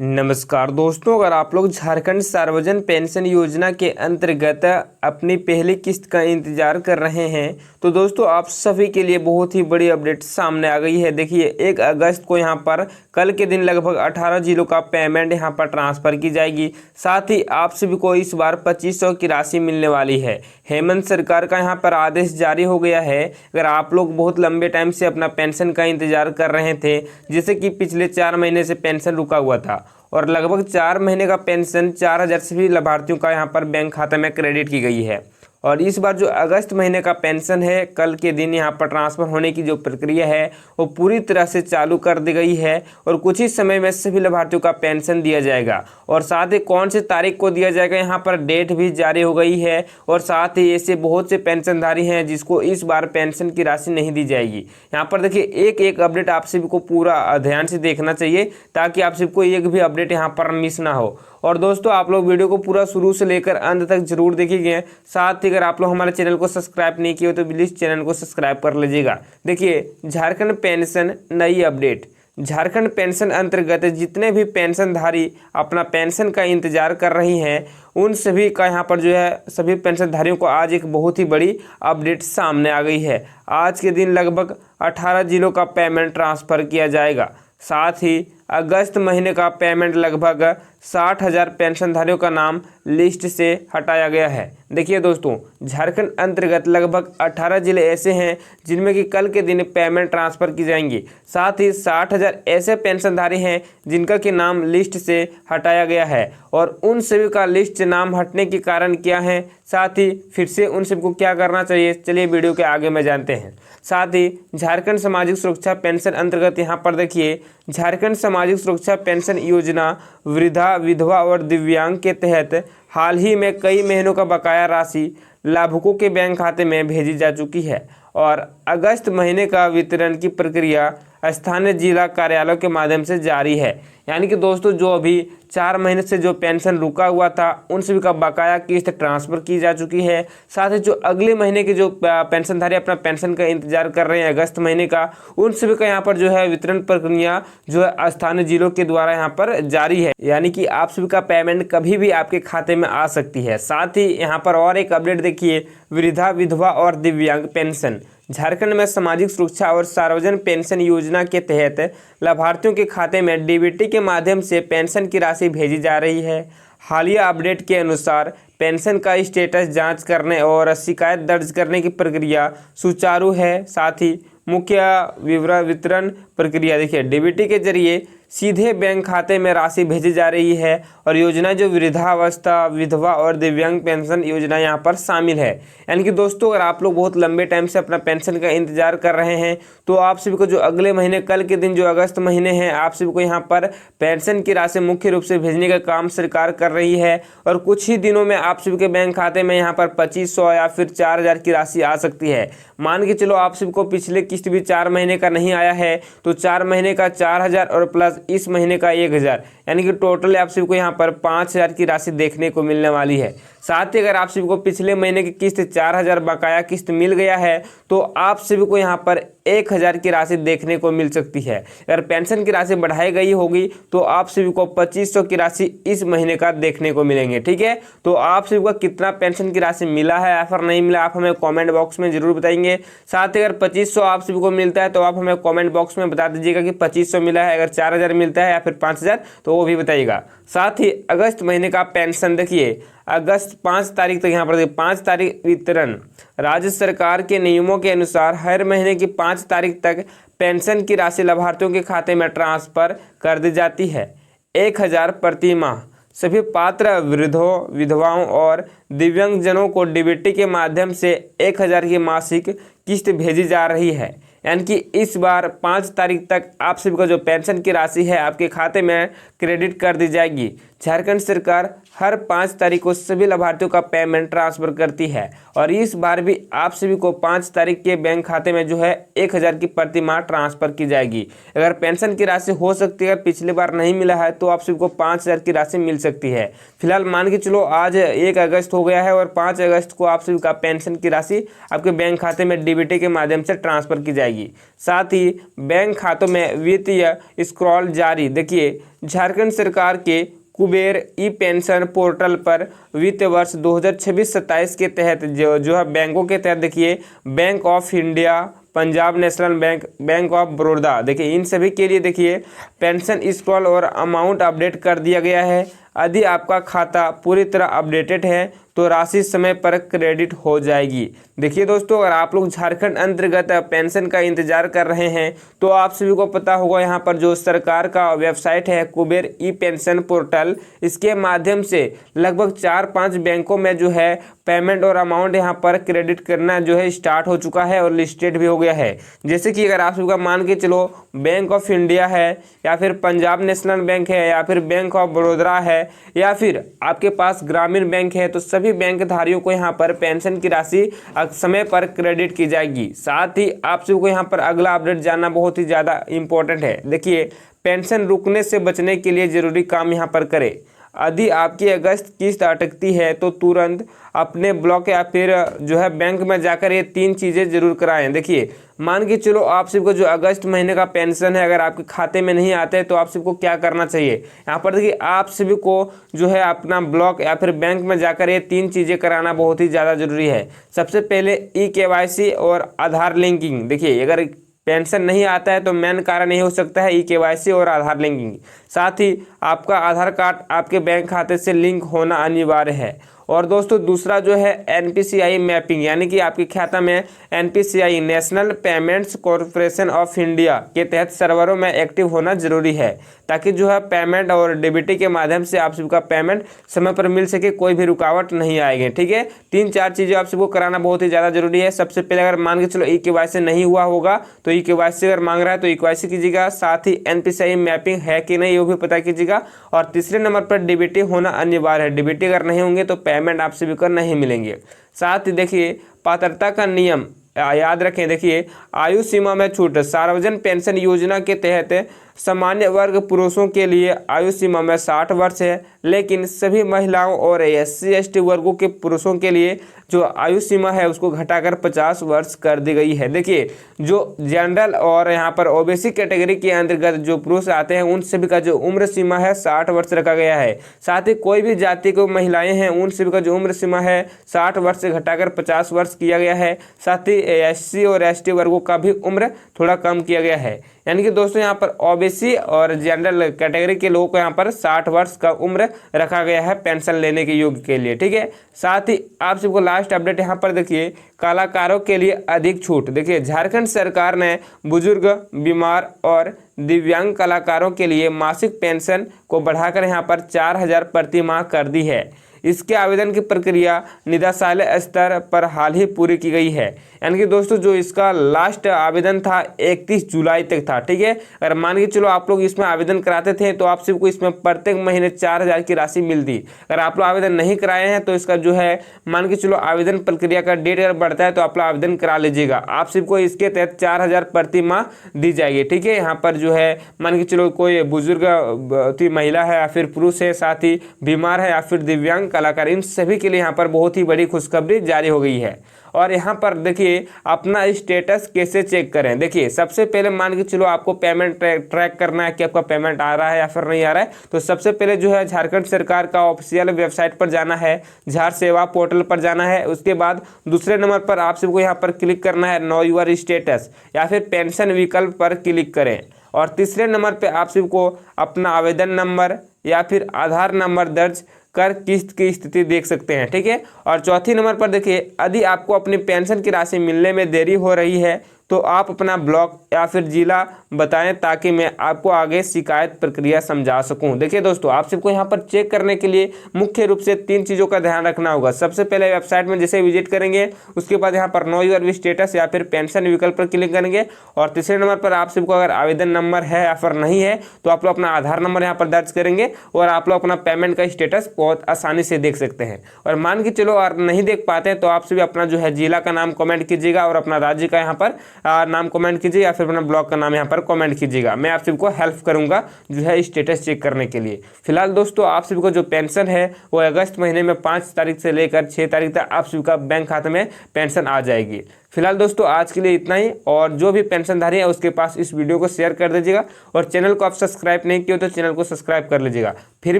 नमस्कार दोस्तों, अगर आप लोग झारखंड सार्वजन पेंशन योजना के अंतर्गत अपनी पहली किस्त का इंतजार कर रहे हैं तो दोस्तों आप सभी के लिए बहुत ही बड़ी अपडेट सामने आ गई है। देखिए 1 अगस्त को यहां पर कल के दिन लगभग 18 जिलों का पेमेंट यहां पर ट्रांसफ़र की जाएगी। साथ ही आप सभी को इस बार 2500 की राशि मिलने वाली है। हेमंत सरकार का यहां पर आदेश जारी हो गया है। अगर आप लोग बहुत लंबे टाइम से अपना पेंशन का इंतजार कर रहे थे, जैसे कि पिछले 4 महीने से पेंशन रुका हुआ था और लगभग 4 महीने का पेंशन 4000 सभी लाभार्थियों का यहाँ पर बैंक खाते में क्रेडिट की गई है। और इस बार जो अगस्त महीने का पेंशन है, कल के दिन यहाँ पर ट्रांसफ़र होने की जो प्रक्रिया है वो पूरी तरह से चालू कर दी गई है और कुछ ही समय में सभी लाभार्थियों का पेंशन दिया जाएगा। और साथ ही कौन सी तारीख को दिया जाएगा, यहाँ पर डेट भी जारी हो गई है। और साथ ही ऐसे बहुत से पेंशनधारी हैं जिसको इस बार पेंशन की राशि नहीं दी जाएगी। यहाँ पर देखिए एक एक अपडेट आप सभी को पूरा ध्यान से देखना चाहिए ताकि आप सबको एक भी अपडेट यहाँ पर मिस ना हो। और दोस्तों आप लोग वीडियो को पूरा शुरू से लेकर अंत तक जरूर देखिए। साथ ही अगर आप लोग हमारे चैनल को सब्सक्राइब नहीं किए हो तो प्लीज़ चैनल को सब्सक्राइब कर लीजिएगा। देखिए झारखंड पेंशन नई अपडेट। झारखंड पेंशन अंतर्गत जितने भी पेंशनधारी अपना पेंशन का इंतजार कर रही हैं उन सभी का यहाँ पर जो है सभी पेंशनधारियों को आज एक बहुत ही बड़ी अपडेट सामने आ गई है। आज के दिन लगभग 18 जिलों का पेमेंट ट्रांसफ़र किया जाएगा। साथ ही अगस्त महीने का पेमेंट लगभग 60,000 पेंशनधारियों का नाम लिस्ट से हटाया गया है। देखिए दोस्तों झारखंड अंतर्गत लगभग 18 जिले ऐसे हैं जिनमें कि कल के दिन पेमेंट ट्रांसफ़र की जाएंगी। साथ ही 60,000 ऐसे पेंशनधारी हैं जिनका कि नाम लिस्ट से हटाया गया है। और उन सभी का लिस्ट से नाम हटने के कारण क्या है, साथ ही फिर से उन सबको क्या करना चाहिए, चलिए वीडियो के आगे में जानते हैं। साथ ही झारखंड सामाजिक सुरक्षा पेंशन अंतर्गत यहाँ पर देखिए झारखंड सामाजिक सुरक्षा पेंशन योजना वृद्धा, विधवा और दिव्यांग के तहत हाल ही में कई महीनों का बकाया राशि लाभुकों के बैंक खाते में भेजी जा चुकी है। और अगस्त महीने का वितरण की प्रक्रिया स्थानीय जिला कार्यालयों के माध्यम से जारी है। यानी कि दोस्तों जो अभी 4 महीने से जो पेंशन रुका हुआ था उन सभी का बकाया किस्त ट्रांसफ़र की जा चुकी है। साथ ही जो अगले महीने के जो पेंशनधारी अपना पेंशन का इंतजार कर रहे हैं अगस्त महीने का, उन सभी का यहाँ पर जो है वितरण प्रक्रिया जो है स्थानीय जिलों के द्वारा यहाँ पर जारी है। यानी कि आप सभी का पेमेंट कभी भी आपके खाते में आ सकती है। साथ ही यहाँ पर और एक अपडेट देखिए, वृद्धा, विधवा और दिव्यांग पेंशन। झारखंड में सामाजिक सुरक्षा और सार्वजनिक पेंशन योजना के तहत लाभार्थियों के खाते में डीबीटी के माध्यम से पेंशन की राशि भेजी जा रही है। हालिया अपडेट के अनुसार पेंशन का स्टेटस जांच करने और शिकायत दर्ज करने की प्रक्रिया सुचारू है। साथ ही मुख्य वितरण प्रक्रिया देखिए डीबीटी के जरिए सीधे बैंक खाते में राशि भेजी जा रही है। और योजना जो वृद्धावस्था, विधवा और दिव्यांग पेंशन योजना यहाँ पर शामिल है। यानी कि दोस्तों अगर आप लोग बहुत लंबे टाइम से अपना पेंशन का इंतजार कर रहे हैं तो आप सभी को जो अगले महीने कल के दिन जो अगस्त महीने हैं आप सभी को यहाँ पर पेंशन की राशि मुख्य रूप से भेजने का काम सरकार कर रही है। और कुछ ही दिनों में आप सभी के बैंक खाते में यहाँ पर 2500 या फिर 4000 की राशि आ सकती है। मान के चलो आप सभी को पिछले किस्त भी 4 महीने का नहीं आया है तो 4 महीने का 4000 और प्लस इस महीने का 1000, यानी कि टोटल आप सभी को यहाँ पर 5000 की राशि देखने को मिलने वाली है। साथ ही अगर आप सभी को पिछले महीने की किस्त 4000 बकाया किस्त मिल गया है तो आप सभी को यहाँ पर 1000 की राशि देखने को मिल सकती है। अगर पेंशन की राशि बढ़ाई गई होगी तो आप सभी को 2500 की राशि इस महीने का देखने को मिलेंगे। ठीक है, तो आप सभी को कितना पेंशन की राशि मिला है या फिर नहीं मिला आप हमें कॉमेंट बॉक्स में जरूर बताएंगे। साथ ही अगर 2500 आप सभी को मिलता है तो आप हमें कॉमेंट बॉक्स में बता दीजिएगा कि 2500 मिला है। अगर 4000 मिलता है या फिर 5000 तो वो भी बताइएगा। साथ ही अगस्त महीने का पेंशन देखिए अगस्त 5 तारीख तक यहाँ पर देखिए 5 तारीख वितरण। राज्य सरकार के नियमों के अनुसार हर महीने की 5 तारीख तक पेंशन की राशि लाभार्थियों के खाते में ट्रांसफ़र कर दी जाती है। 1000 प्रति माह सभी पात्र वृद्धों, विधवाओं और दिव्यांगजनों को डीबीटी के माध्यम से 1000 की मासिक किस्त भेजी जा रही है। यानी कि इस बार 5 तारीख तक आप सभी को जो पेंशन की राशि है आपके खाते में क्रेडिट कर दी जाएगी। झारखंड सरकार हर 5 तारीख को सभी लाभार्थियों का पेमेंट ट्रांसफ़र करती है। और इस बार भी आप सभी को 5 तारीख के बैंक खाते में जो है 1000 की प्रति माह ट्रांसफ़र की जाएगी। अगर पेंशन की राशि हो सकती है, पिछली बार नहीं मिला है तो आप सभी को 5000 की राशि मिल सकती है। फिलहाल मान के चलो आज 1 अगस्त हो गया है और 5 अगस्त को आप सभी का पेंशन की राशि आपके बैंक खाते में डीबीटी के माध्यम से ट्रांसफ़र की जाएगी। जाएगी। साथ ही बैंक खातों में वित्तीय स्क्रॉल जारी। देखिए झारखंड सरकार के कुबेर ई पेंशन पोर्टल पर वित्त वर्ष 2026-27 के तहत जो है बैंकों के तहत देखिए bank of India, Punjab national bank, bank of Baroda, देखिए इन सभी के लिए देखिए पेंशन स्क्रॉल और अमाउंट अपडेट कर दिया गया है। यदि आपका खाता पूरी तरह अपडेटेड है तो राशि समय पर क्रेडिट हो जाएगी। देखिए दोस्तों, अगर आप लोग झारखंड अंतर्गत पेंशन का इंतजार कर रहे हैं तो आप सभी को पता होगा यहाँ पर जो सरकार का वेबसाइट है कुबेर ई पेंशन पोर्टल, इसके माध्यम से लगभग 4-5 बैंकों में जो है पेमेंट और अमाउंट यहाँ पर क्रेडिट करना जो है स्टार्ट हो चुका है और लिस्टेड भी हो गया है। जैसे कि अगर आप सभी का मान के चलो बैंक ऑफ इंडिया है या फिर पंजाब नेशनल बैंक है या फिर बैंक ऑफ बड़ौदा है या फिर आपके पास ग्रामीण बैंक है, तो सभी बैंक धारियों को यहाँ पर पेंशन की राशि समय पर क्रेडिट की जाएगी। साथ ही आप सभी को यहाँ पर अगला अपडेट जानना बहुत ही ज़्यादा इंपॉर्टेंट है। देखिए पेंशन रुकने से बचने के लिए ज़रूरी काम यहाँ पर करें। यदि आपकी अगस्त किस्त अटकती है तो तुरंत अपने ब्लॉक या फिर जो है बैंक में जाकर ये 3 चीज़ें जरूर कराएं। देखिए मान के चलो आप सबको जो अगस्त महीने का पेंशन है अगर आपके खाते में नहीं आते तो आप सबको क्या करना चाहिए, यहाँ पर देखिए आप सभी को जो है अपना ब्लॉक या फिर बैंक में जाकर ये 3 चीज़ें कराना बहुत ही ज़्यादा जरूरी है। सबसे पहले ई-KYC और आधार लिंकिंग। देखिए अगर पेंशन नहीं आता है तो मेन कारण ये हो सकता है ई-KYC और आधार लिंकिंग। साथ ही आपका आधार कार्ड आपके बैंक खाते से लिंक होना अनिवार्य है। और दोस्तों दूसरा जो है NPCI मैपिंग, यानी कि आपके खाता में NPCI national payments corporation of India के तहत सर्वरों में एक्टिव होना जरूरी है, ताकि जो है पेमेंट और डीबीटी के माध्यम से आप सबका पेमेंट समय पर मिल सके, कोई भी रुकावट नहीं आएगी। ठीक है, 3-4 चीज़ें आप सबको कराना बहुत ही ज़्यादा जरूरी है। सबसे पहले अगर मान के चलो ई-KYC नहीं हुआ होगा तो ई-KYC अगर मांग रहा है तो ई-KYC कीजिएगा। साथ ही NPCI मैपिंग है कि नहीं वो भी पता कीजिएगा। और तीसरे नंबर पर डीबीटी होना अनिवार्य है। डीबीटी अगर नहीं होंगे तो पेमेंट आप सभी को नहीं मिलेंगे। साथ ही देखिए पात्रता का नियम याद रखें। देखिए आयु सीमा में छूट। सार्वजनिक पेंशन योजना के तहत सामान्य वर्ग पुरुषों के लिए आयु सीमा में 60 वर्ष है, लेकिन सभी महिलाओं और SC/ST वर्गों के पुरुषों के लिए जो आयु सीमा है उसको घटाकर 50 वर्ष कर दी गई है। देखिए जो जनरल और यहाँ पर OBC कैटेगरी के अंतर्गत जो पुरुष आते हैं उन सभी का जो उम्र सीमा है 60 वर्ष रखा गया है। साथ ही कोई भी जाति को महिलाएं हैं उन सभी का जो उम्र सीमा है 60 वर्ष से घटाकर 50 वर्ष किया गया है। साथ ही SC और ST वर्गों का भी उम्र थोड़ा कम किया गया है। यानी कि दोस्तों यहाँ पर OBC और जनरल कैटेगरी के लोगों को यहाँ पर 60 वर्ष का उम्र रखा गया है पेंशन लेने के योग्य के लिए। ठीक है, साथ ही आप सबको लास्ट अपडेट यहाँ पर देखिए कलाकारों के लिए अधिक छूट। देखिए झारखंड सरकार ने बुजुर्ग, बीमार और दिव्यांग कलाकारों के लिए मासिक पेंशन को बढ़ाकर यहाँ पर 4,000 प्रति माह कर दी है। इसके आवेदन की प्रक्रिया निदेशालय स्तर पर हाल ही पूरी की गई है। यानी कि दोस्तों जो इसका लास्ट आवेदन था 31 जुलाई तक था। ठीक है, अगर मान के चलो आप लोग इसमें आवेदन कराते थे तो आप सबको इसमें प्रत्येक महीने 4,000 की राशि मिलती। अगर आप लोग आवेदन नहीं कराए हैं तो इसका जो है मान के चलो आवेदन प्रक्रिया का डेट अगर बढ़ता है तो आप लोग आवेदन करा लीजिएगा। आप सबको इसके तहत 4,000 प्रति माह दी जाएगी। ठीक है, यहाँ पर जो है मान के चलो कोई बुजुर्ग महिला है या फिर पुरुष है, साथ ही बीमार है या फिर दिव्यांग कलाकार, इन सभी के लिए यहाँ पर बहुत ही बड़ी खुशखबरी जारी हो गई है। और यहाँ पर देखिए अपना स्टेटस कैसे चेक करें। देखिए सबसे पहले मान के चलो आपको पेमेंट ट्रैक करना है कि आपका पेमेंट आ रहा है या फिर नहीं आ रहा है, तो सबसे पहले जो है झारखंड सरकार का ऑफिशियल वेबसाइट पर जाना है, झार सेवा पोर्टल पर जाना है। उसके बाद दूसरे नंबर पर आप सबको यहाँ पर क्लिक करना है नो योर स्टेटस या फिर पेंशन विकल्प पर क्लिक करें। और तीसरे नंबर पर आप सबको अपना आवेदन नंबर या फिर आधार नंबर दर्ज कर किस्त की स्थिति देख सकते हैं। ठीक है, और चौथी नंबर पर देखिए यदि आपको अपनी पेंशन की राशि मिलने में देरी हो रही है तो आप अपना ब्लॉक या फिर जिला बताएं ताकि मैं आपको आगे शिकायत प्रक्रिया समझा सकूं। देखिए दोस्तों आप सबको यहाँ पर चेक करने के लिए मुख्य रूप से 3 चीज़ों का ध्यान रखना होगा। सबसे पहले वेबसाइट में जैसे विजिट करेंगे उसके बाद यहाँ पर नो योर स्टेटस या फिर पेंशन विकल्प पर क्लिक करेंगे। और तीसरे नंबर पर आप सबको अगर आवेदन नंबर है या फिर नहीं है तो आप लोग अपना आधार नंबर यहाँ पर दर्ज करेंगे और आप लोग अपना पेमेंट का स्टेटस बहुत आसानी से देख सकते हैं। और मान के चलो और नहीं देख पाते हैं तो आप सभी अपना जो है जिला का नाम कमेंट कीजिएगा और अपना राज्य का यहाँ पर नाम कमेंट कीजिए या फिर अपना ब्लॉक का नाम यहाँ पर कमेंट कीजिएगा। मैं आप सबको हेल्प करूँगा जो है स्टेटस चेक करने के लिए। फिलहाल दोस्तों आप सभी को जो पेंशन है वो अगस्त महीने में 5 तारीख से लेकर 6 तारीख तक आप सभी का बैंक खाते में पेंशन आ जाएगी। फिलहाल दोस्तों आज के लिए इतना ही, और जो भी पेंशनधारी है उसके पास इस वीडियो को शेयर कर दीजिएगा, और चैनल को आप सब्सक्राइब नहीं किए तो चैनल को सब्सक्राइब कर लीजिएगा। फिर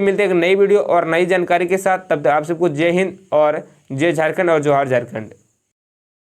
मिलते हैं एक नई वीडियो और नई जानकारी के साथ, तब तक आप सबको जय हिंद और जय झारखंड और जोहार झारखंड।